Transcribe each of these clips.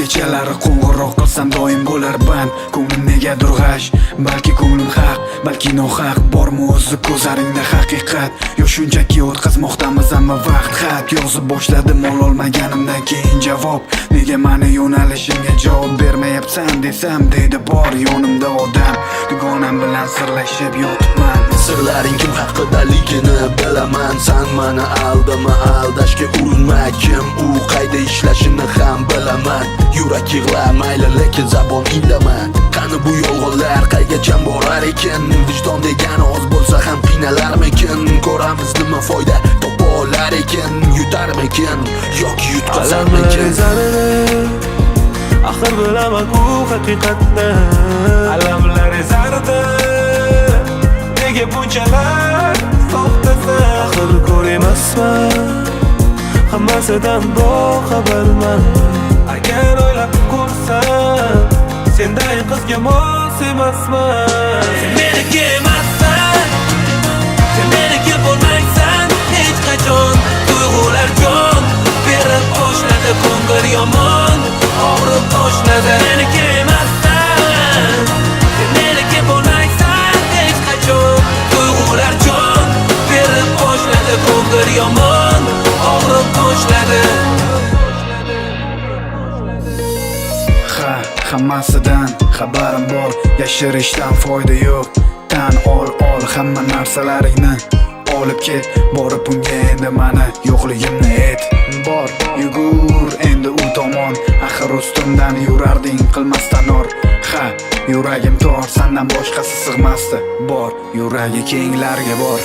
Kechalari qo'ng'iroq qilsam doim bo'lar band. Ko'nglim negadir g'ash, balki ko'nglim haq, balki nohaq. Bormi o'zi ko'zlaringda haqiqat, yo shunchaki o'tkazmoqdamiz hamma vaqt? Xat yozib boshladim ololmaganimdan keyin javob. Nega mani yo'nalishimga javob bermayapsan desam, deydi bor yonimda odam. Dugonam bilan sirlashib yotibman. Sirlaring kim haqidaligini bilaman. San mani aldama, aldashga urinma. Kim u qayda ishlashini ham bilaman. Yurak yig'lamayli lekin zabon indama. Qani bu yolg'onlar qaygacha borar ekan? Vijdon degan oz bo'lsa ham qiynalarmikin? Ko'ramiz nima foyda topa olar ekan? Yutarmikin yoki yutqazarmikin? Axir bilaman u haqiqatni. Alamlar ezardi, nega bunchalar soxtasan? Axir ko'rmasman, hammasidan boxabarman. Agar o'ylab ko'rsam, senday qizga mos emasman. Sen meniki emassan, sen meniki bo'lmaysan hech qachon. Tuyg'ular jon berib boshladi, ko'ngil yomon og'rib boshladi. Meniki emassan, sen meniki bo'lmaysan hech qachon. Tuyg'ular jon berib boshladi, ko'ngil yomon og'rib boshladi. Hammasidan xabarim bor, yashirishdan foyda yo'q. Tan ol hamma narsalaringni olib ket. Borib unga endi mani yo'qligimni ayt. Bor, yugur endi u tomon. Axir ustimdan yurarding qilmasdan or. Yuragim tor, sandan boshqasi sig'masdi. Bor, yuragi kenglarga bor.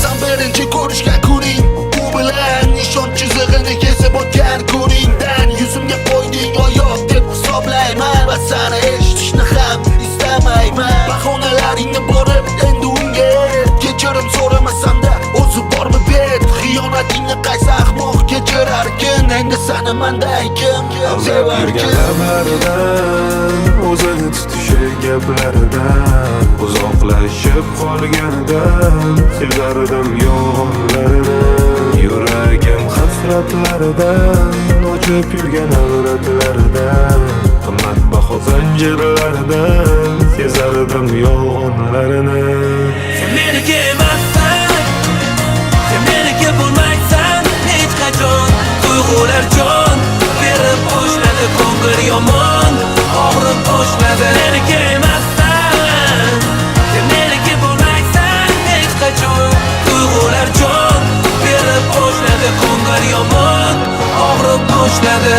San birinchi ko'rishgan kuning, u bilan nishon chizig'ini kesib o'tgan kuningdan yuzimga qo'yding oyoq deb hisoblayman va seni eshitishni ham istamayman. Bahonalaringni borib endi unga kechirim so'ramasam-da o'zi bormi bet? Xiyonatingni qaysi ahmoq kechirarkin? Endi seni manday kim sevarkin? Lablaridan o'zini tutishi gaplaridan uzoqlashib qolganidan sezardim yolg'onlarini. Yuragim hasratlaridan ochib yurgan avratlaridan qimmatbaho zanjirlaridan sezardim yolg'onlarini. Sen meniki emassan, sen meniki bo'lmaysan hech qachon. Tuyg'ular jon berib boshladi, ko'ngil yomon og'rib boshladi. Meniki emassan, sen meniki bo'lmaysan hech qachon. Tuyg'ular jon berib boshladi, ko'ngil yomon og'rib boshladi.